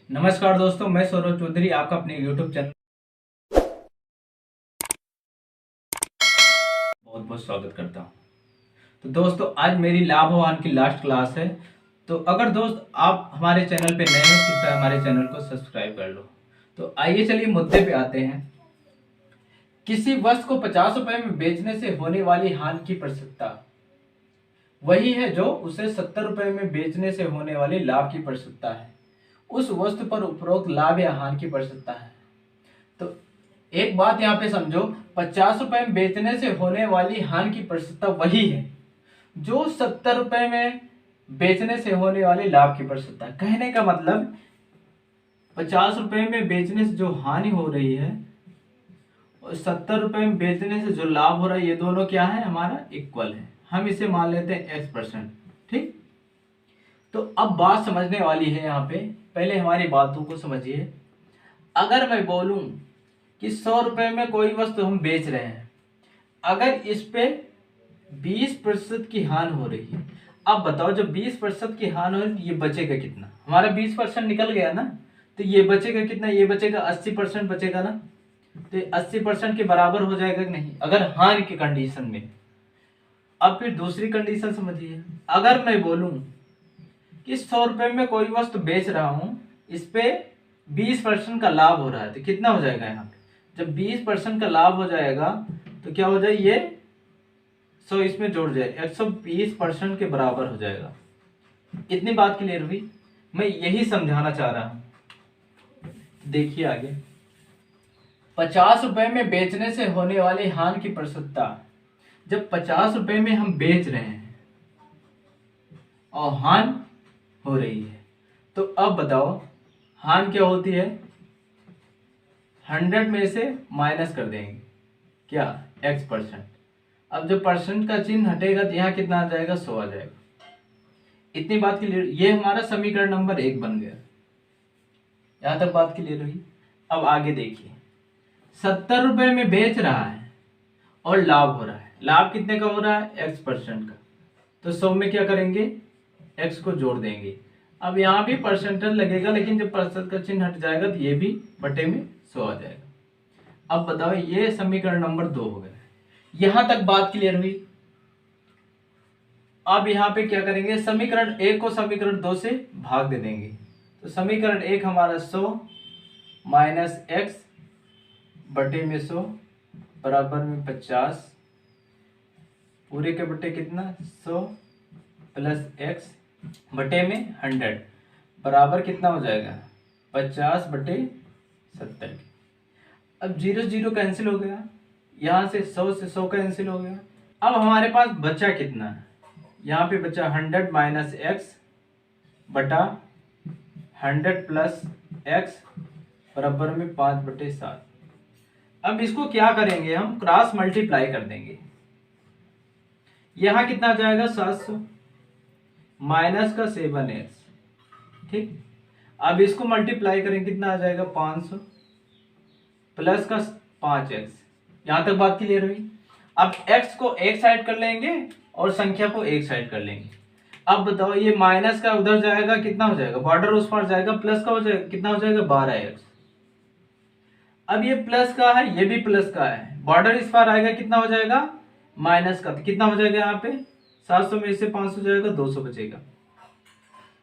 नमस्कार दोस्तों, मैं सौरभ चौधरी आपका अपने YouTube चैनल बहुत बहुत स्वागत करता हूं। तो दोस्तों, आज मेरी लाभवान की लास्ट क्लास है। तो अगर दोस्त आप हमारे चैनल पे नए हो, कृपया हमारे चैनल को सब्सक्राइब कर लो। तो आइए चलिए मुद्दे पे आते हैं। किसी वस्तु को 50 रुपए में बेचने से होने वाली हानि की प्रतिशतता वही है जो उसे 70 रुपए में बेचने से होने वाले लाभ की प्रतिशतता है। उस वस्तु पर उपरोक्त लाभ या हानि की प्रतिशतता है। तो एक बात यहाँ पे समझो, 50 रुपए में बेचने से होने वाली हानि की प्रतिशतता वही है जो 70 रुपए में बेचने से होने वाले लाभ की प्रतिशतता है। कहने का मतलब 50 रुपए में बेचने से जो हानि हो रही है और 70 रुपए में बेचने से जो लाभ हो रहा है, ये दोनों क्या है, हमारा इक्वल है। हम इसे मान लेते हैं x%। ठीक। तो अब बात समझने वाली है यहाँ पे। पहले हमारी बातों को समझिए। अगर मैं बोलूं कि 100 रुपए में कोई वस्तु हम बेच रहे हैं, अगर इस पे 20% की हानि हो रही है, अब बताओ जब 20% की हानि हो रही है, ये बचेगा कितना? हमारा 20% निकल गया ना, तो ये बचेगा कितना? ये बचेगा 80% बचेगा ना। तो 80% के बराबर हो जाएगा कि नहीं, अगर हानि की कंडीशन में। अब फिर दूसरी कंडीशन समझिए। अगर मैं बोलूं कि 100 रुपए में कोई वस्तु बेच रहा हूं, इस पे 20% का लाभ हो रहा है, तो कितना हो जाएगा यहाँ पे? जब 20% का लाभ हो जाएगा तो क्या हो जाए, ये 100 इसमें जोड़ जाए, 120% के बराबर हो जाएगा। इतनी बात क्लियर हुई? मैं यही समझाना चाह रहा हूं। देखिए आगे, 50 रुपए में बेचने से होने वाली हानि की प्रतिशतता। जब 50 रुपए में हम बेच रहे हैं और हानि हो रही है, तो अब बताओ हानि क्या होती है? 100 में से माइनस कर देंगे, क्या, x%। अब जब परसेंट का चिन्ह हटेगा तो यहाँ कितना आ जाएगा, 100 आ जाएगा। इतनी बात क्लियर? ये हमारा समीकरण नंबर 1 बन गया। यहां तक बात क्लियर हुई? अब आगे देखिए, 70 रुपए में बेच रहा है और लाभ हो रहा है। लाभ कितने का हो रहा है? x% का। तो 100 में क्या करेंगे, x को जोड़ देंगे। अब यहाँ भी परसेंटेज लगेगा, लेकिन जब परसेंट का चिन्ह हट जाएगा तो ये भी बटे में 100 आ जाएगा। अब बताओ, ये समीकरण नंबर 2 हो गया। यहां तक बात क्लियर हुई? अब यहाँ पे क्या करेंगे, समीकरण 1 को समीकरण 2 से भाग दे देंगे। तो समीकरण 1 हमारा 100 माइनस x बटे में 100 बराबर में 50, पूरे के बटे कितना, 100 प्लस x बटे में 100 बराबर कितना हो जाएगा, 50 बटे 70। अब 0 0 कैंसिल हो गया, यहाँ से 100 से 100 कैंसिल हो गया। अब हमारे पास बचा कितना है, यहाँ पे बचा 100 माइनस एक्स बटा 100 प्लस एक्स बराबर में 5/7। अब इसको क्या करेंगे, हम क्रॉस मल्टीप्लाई कर देंगे। यहाँ कितना आ जाएगा, 700 माइनस का 7x। ठीक। अब इसको मल्टीप्लाई करेंगे, कितना आ जाएगा, 500 प्लस का 5x। यहां तक बात क्लियर हुई? अब x को एक साइड कर लेंगे और संख्या को एक साइड कर लेंगे। अब बताओ, ये माइनस का उधर जाएगा, कितना हो जाएगा, बॉर्डर उस पार जाएगा, प्लस का हो जाएगा, कितना हो जाएगा, 12x। अब ये प्लस का है, ये भी प्लस का है, बॉर्डर इस पार आएगा, कितना हो जाएगा, माइनस का। तो कितना हो जाएगा यहाँ पे, 700 में से 500 जाएगा, 200 बचेगा।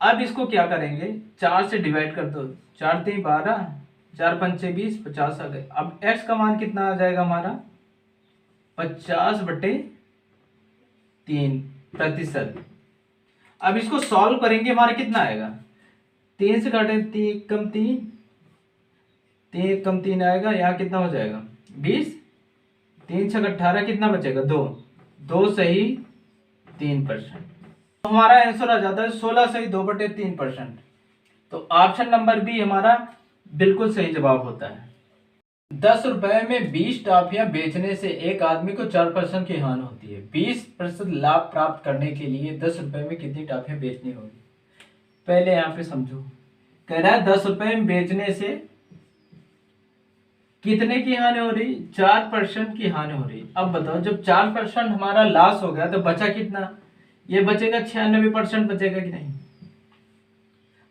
अब इसको क्या करेंगे, 4 से डिवाइड कर दो, 4 3 12, 4 5 20, 50 आ गए। अब x का मान कितना आ जाएगा हमारा, 50/3%। अब इसको सॉल्व करेंगे, हमारा कितना आएगा, 3 से काटे 3 कम 3, 3 कम 3 आएगा, यहाँ कितना हो जाएगा, 20, 3 6 18, कितना बचेगा, 2 2 सही 3%। तो हमारा आंसर आ जाता है 16 सही 2/3%। तो ऑप्शन नंबर बी हमारा बिल्कुल सही जवाब होता है। 10 रुपए में 20 टॉफियां बेचने से एक आदमी को 4% की हानि होती है। 20% लाभ प्राप्त करने के लिए 10 रुपए में कितनी टॉफियां बेचनी होगी? पहले यहाँ पे समझो, कह रहा है 10 रुपए में बेचने से कितने की हानि हो रही, 4% की हानि हो रही। अब बताओ, जब 4% हमारा लॉस हो गया तो बचा कितना, ये बचेगा 96% बचेगा कि नहीं।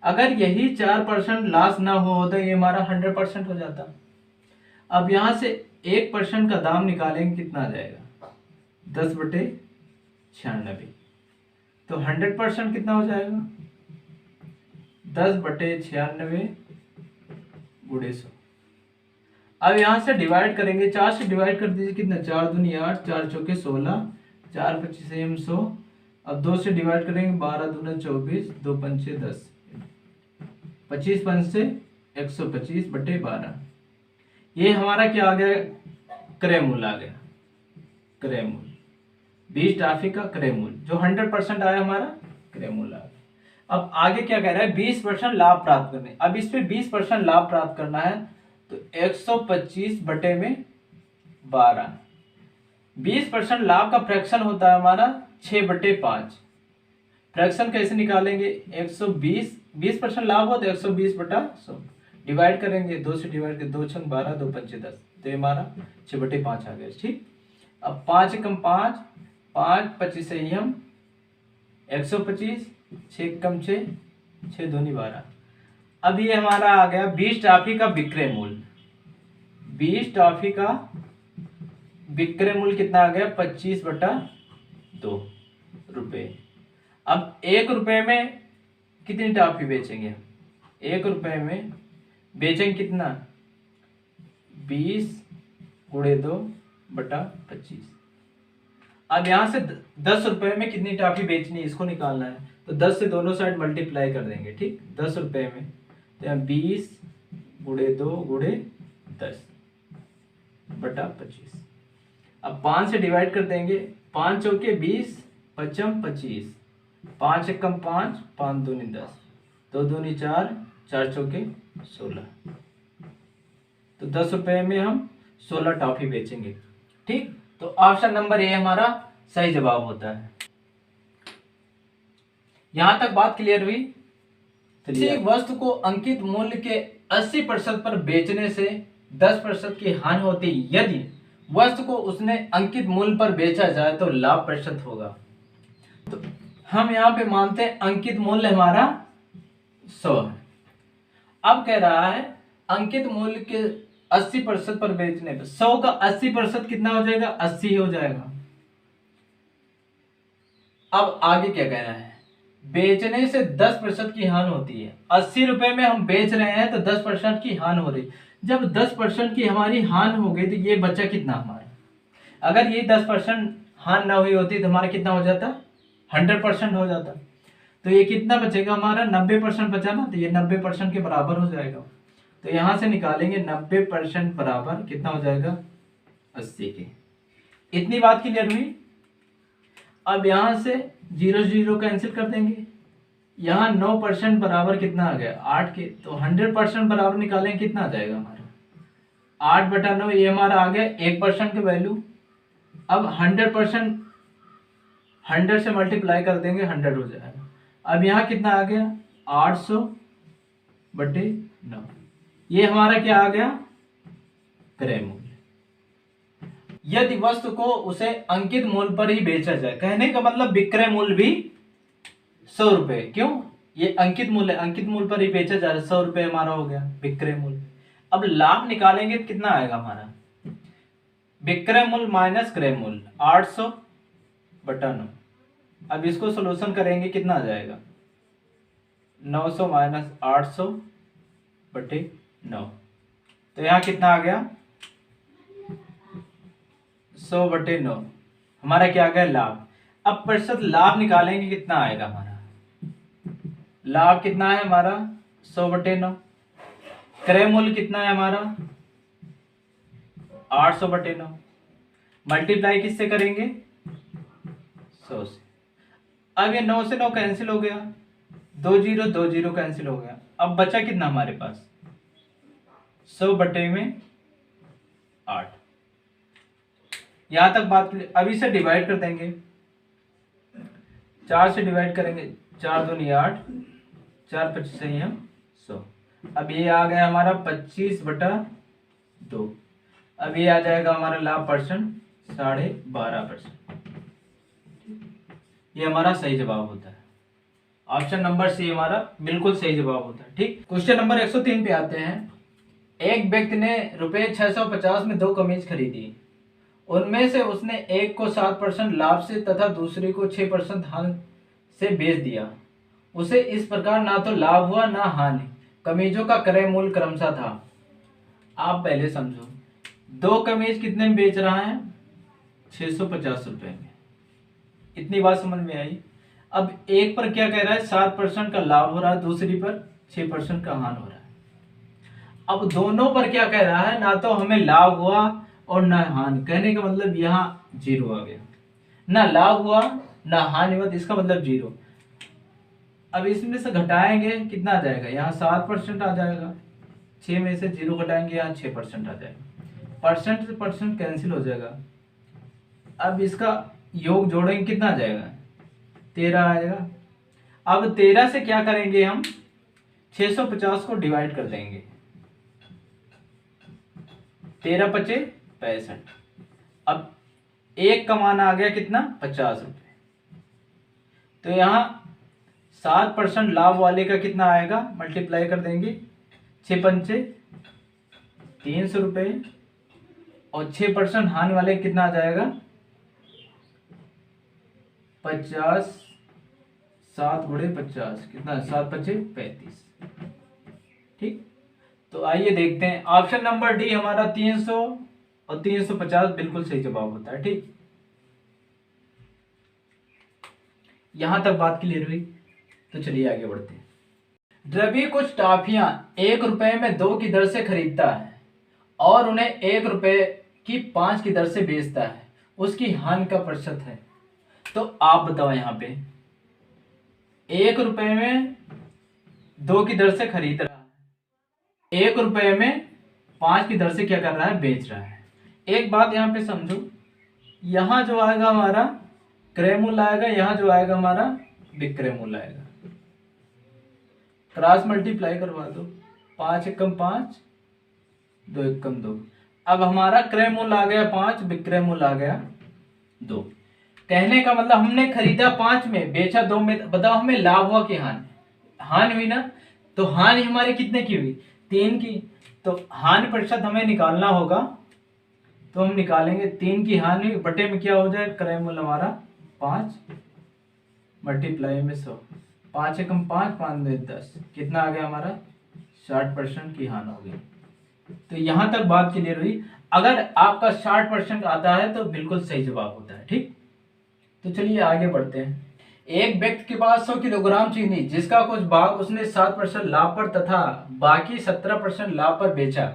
अगर यही 4% लॉस ना हो तो ये हमारा 100% हो जाता। अब यहां से 1% का दाम निकालेंगे, कितना आ जाएगा 10/96। तो 100% कितना हो जाएगा 10/96 गुणे 100। अब यहां से डिवाइड करेंगे, 4 से डिवाइड कर दीजिए, कितना 4 दूनी 8, 4 चौके 16, 4 25 100। अब 2 से डिवाइड करेंगे, 12 दूना 24, 2 पंचे 10, 25 पंचे 125/12। ये हमारा क्या आ गया, क्रय मूल्य आ गया। क्रय मूल्य 20 टॉफी का क्रय मूल्य जो 100% आया हमारा क्रय मूल्य आ गया। अब आगे क्या कह रहा है, 20% लाभ प्राप्त करने। अब इस पे 20% लाभ प्राप्त करना है तो 125/12। 20% लाभ का फ्रैक्शन होता है हमारा 6/5। फ्रैक्शन कैसे निकालेंगे, 120, 20% लाभ हो तो 120/100 डिवाइड करेंगे, 2 से डिवाइड कर, 2 छंग 12, 2 पंचे 10, तो ये हमारा 6/5 आ गया। ठीक, अब 5 एकम 5, 5 25 हम 125, 6 कम 6, 6 दूनी 12। अब ये हमारा आ गया 20 टॉफी का विक्रय मूल्य। 20 टॉफी का विक्रय मूल्य कितना आ गया, 25/2 रुपए। अब 1 रुपए में कितनी टॉफी बेचेंगे, 1 रुपए में बेचेंगे कितना, 20/2/25। अब यहां से 10 रुपए में कितनी टॉफी बेचनी है इसको निकालना है, तो 10 से दोनों साइड मल्टीप्लाई कर देंगे। ठीक, 10 रुपए में तो 20/2/10/25। अब 5 से डिवाइड कर देंगे, 5 चौके 20, 5 25, 5 एकम 5, 5 दूनी 10, 2 दूनी 4, 4 चौके 16। तो 10 रुपए में हम 16 टॉफी बेचेंगे। ठीक, तो ऑप्शन नंबर ए हमारा सही जवाब होता है। यहां तक बात क्लियर हुई। किसी वस्तु को अंकित मूल्य के 80% पर बेचने से 10% की हानि होती है। यदि वस्तु को उसने अंकित मूल्य पर बेचा जाए तो लाभ प्रतिशत होगा। तो हम यहाँ पे मानते हैं अंकित मूल्य हमारा 100 है। अब कह रहा है अंकित मूल्य के 80% पर बेचने पर 100 का 80% कितना हो जाएगा, 80 हो जाएगा। अब आगे क्या कह रहा है, बेचने से 10% की हानि होती है। 80 रुपए में हम बेच रहे हैं तो 10% की हानि हो रही। जब 10% की हमारी हानि हो गई तो ये बचा कितना हमारा, अगर ये 10% हानि ना हुई होती तो हमारा कितना हो जाता, 100% हो जाता। तो ये कितना बचेगा हमारा, 90% बचा ना, तो ये 90% के बराबर हो जाएगा। तो यहां से निकालेंगे 90% बराबर कितना हो जाएगा, 80 के। इतनी बात क्लियर हुई। अब यहां से 0 0 कैंसिल कर देंगे। यहाँ 9% बराबर कितना आ गया, 8 के। तो 100% बराबर निकालें, कितना आ जाएगा हमारा, 8/9। ये हमारा आ गया 1% की वैल्यू। अब 100% 100 से मल्टीप्लाई कर देंगे, 100 हो जाएगा। अब यहाँ कितना आ गया, 800/9। ये हमारा क्या आ गया, क्रय मूल्य। यदि वस्तु को उसे अंकित मूल्य पर ही बेचा जाए, कहने का मतलब विक्रय मूल्य भी 100 रुपए। क्यों, ये अंकित मूल्य, अंकित मूल्य पर ही बेचा जा रहा है, 100 रुपए हमारा हो गया विक्रय मूल्य। अब लाभ निकालेंगे तो कितना आएगा हमारा, विक्रय मूल्य माइनस क्रय मूल्य 800/9। अब इसको सोल्यूशन करेंगे, कितना आ जाएगा, 900 माइनस 800/9। तो यहाँ कितना आ गया, 100/9 हमारा क्या आ गया, लाभ। अब प्रतिशत लाभ निकालेंगे, कितना आएगा हमारा, लाभ कितना है हमारा 100/9। क्रय मूल्य कितना है हमारा 800/9। मल्टीप्लाई किससे करेंगे, 100 से। अब ये 9 से 9 कैंसिल हो गया, 2 0 2 0 कैंसिल हो गया। अब बचा कितना हमारे पास, 100/8। यहां तक बात। अब इसे डिवाइड कर देंगे, 4 से डिवाइड करेंगे, 4 दूनी 8, 4 25 हम 100। अब ये आ गया हमारा 25/2। अब ये आ जाएगा हमारा लाभ परसेंट 12.5%। ये हमारा सही जवाब होता है। ऑप्शन नंबर सी हमारा बिल्कुल सही जवाब होता है। ठीक, क्वेश्चन नंबर 103 पे आते हैं। एक व्यक्ति ने रुपए 650 में 2 कमीज खरीदी। उनमें से उसने एक को 7% लाभ से तथा दूसरी को 6% हानि से बेच दिया। उसे इस प्रकार ना तो लाभ हुआ ना हानि। कमीजों का क्रय मूल्य क्रमशः था। आप पहले समझो, 2 कमीज कितने में बेच रहा है? 650 रुपए में। इतनी बात समझ में आई। अब एक पर क्या कह रहा है? 7% का लाभ हो रहा है, दूसरी पर 6% का हानि हो रहा है। अब दोनों पर क्या कह रहा है? ना तो हमें लाभ हुआ और ना हानि। कहने का मतलब यहाँ 0 आ गया। ना लाभ हुआ ना हानि हुआ, इसका मतलब 0। अब इसमें से घटाएंगे, कितना आ जाएगा? यहाँ 7% आ जाएगा। 6 में से 0 घटाएंगे, यहाँ 6% आ जाएगा। परसेंट से परसेंट कैंसिल हो जाएगा। अब इसका योग जोड़ेंगे, कितना आ जाएगा? 13 आएगा। अब 13 से क्या करेंगे हम? 650 को डिवाइड कर देंगे। 13 पचे 65। अब एक का मान आ गया कितना? 50 रुपए। तो यहाँ 7% लाभ वाले का कितना आएगा? मल्टीप्लाई कर देंगे। 6 पंचे 300 रुपए और 6% हानि वाले कितना आ जाएगा? 50। 7 गुणे 50 कितना? 7 पचे 35। ठीक, तो आइए देखते हैं। ऑप्शन नंबर डी हमारा 300 और 350 बिल्कुल सही जवाब होता है। ठीक, यहां तक बात क्लियर हुई? तो चलिए आगे बढ़ते हैं। रवि कुछ टॉफियां 1 रुपए में 2 की दर से खरीदता है और उन्हें 1 रुपए की 5 की दर से बेचता है। उसकी हानि का प्रतिशत है। तो आप बताओ, यहाँ पे 1 रुपए में 2 की दर से खरीद रहा है, 1 रुपए में 5 की दर से क्या कर रहा है? बेच रहा है। एक बात यहाँ पे समझो, यहाँ जो आएगा हमारा क्रय मूल्य आएगा, यहाँ जो आएगा हमारा विक्रय मूल्य आएगा। क्रॉस मल्टीप्लाई करवा दो। 5 एकम 5, 2 एकम 2। अब हमारा क्रय मूल्य आ गया 5, विक्रय मूल्य आ गया 2। कहने का मतलब हमने खरीदा 5 में, बेचा 2 में। बताओ हमें लाभ हुआ कि हानि? हानि हुई ना। तो हानि हमारी कितने की हुई? 3 की। तो हानि प्रतिशत हमें निकालना होगा, तो हम निकालेंगे 3 की हानि बटे में क्या हो जाए? क्रय मूल्य हमारा 5 मल्टीप्लाई में 100। 5 एकम 5, 5 2 10। कितना आ गया हमारा? 60% की हानि हो गई। तो यहां तक बात क्लियर हुई। अगर आपका 60% आता है तो बिल्कुल सही जवाब होता है। ठीक, तो चलिए आगे बढ़ते हैं। एक व्यक्ति के पास 100 किलोग्राम चीनी, जिसका कुछ भाग उसने 7% लाभ पर तथा बाकी 17% लाभ पर बेचा।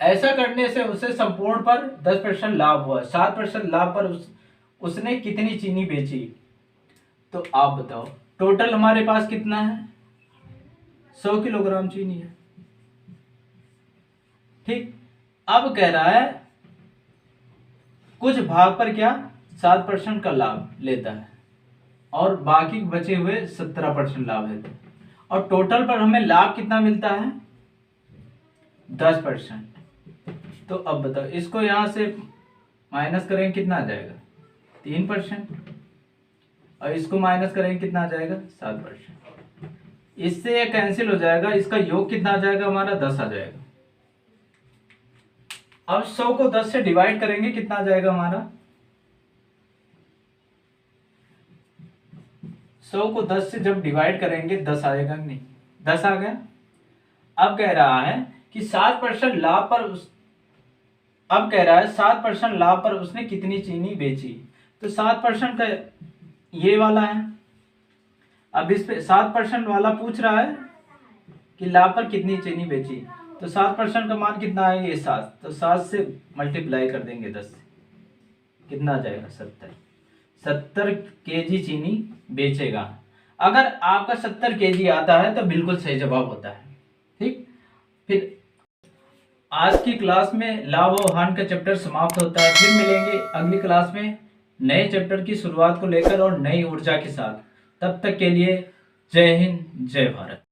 ऐसा करने से उसे संपूर्ण पर 10% लाभ हुआ। 7% लाभ पर उसने कितनी चीनी बेची? तो आप बताओ, टोटल हमारे पास कितना है? 100 किलोग्राम चीनी है। ठीक, अब कह रहा है कुछ भाग पर क्या 7% का लाभ लेता है और बाकी बचे हुए 17% लाभ लेते हैं, और टोटल पर हमें लाभ कितना मिलता है? 10%। तो अब बताओ, इसको यहां से माइनस करेंगे, कितना आ जाएगा? 3%। और इसको माइनस करेंगे, कितना आ जाएगा? 7%। इससे ये कैंसिल हो जाएगा। इसका योग कितना आ जाएगा हमारा? 10 आ जाएगा। अब 100 को 10 से डिवाइड करेंगे, कितना आ जाएगा हमारा? 100 को 10 से जब डिवाइड करेंगे 10 आएगा नहीं? 10 आ गया। अब कह रहा है कि 7% लाभ पर अब कह रहा है 7% लाभ पर उसने कितनी चीनी बेची? तो 7% का ये वाला है। अब इस पे 7% वाला पूछ रहा है कि लाभ पर कितनी चीनी बेची। तो 7% का मान कितना आएगा? ये 7। तो 7 से मल्टीप्लाई कर देंगे 10 से, कितना आ जाएगा? 70। 70 केजी चीनी बेचेगा। अगर आपका 70 केजी आता है तो बिल्कुल सही जवाब होता है। ठीक, फिर आज की क्लास में लाभ और हानि का चैप्टर समाप्त होता है। फिर मिलेंगे अगली क्लास में नए चैप्टर की शुरुआत को लेकर और नई ऊर्जा के साथ। तब तक के लिए जय हिंद, जय भारत।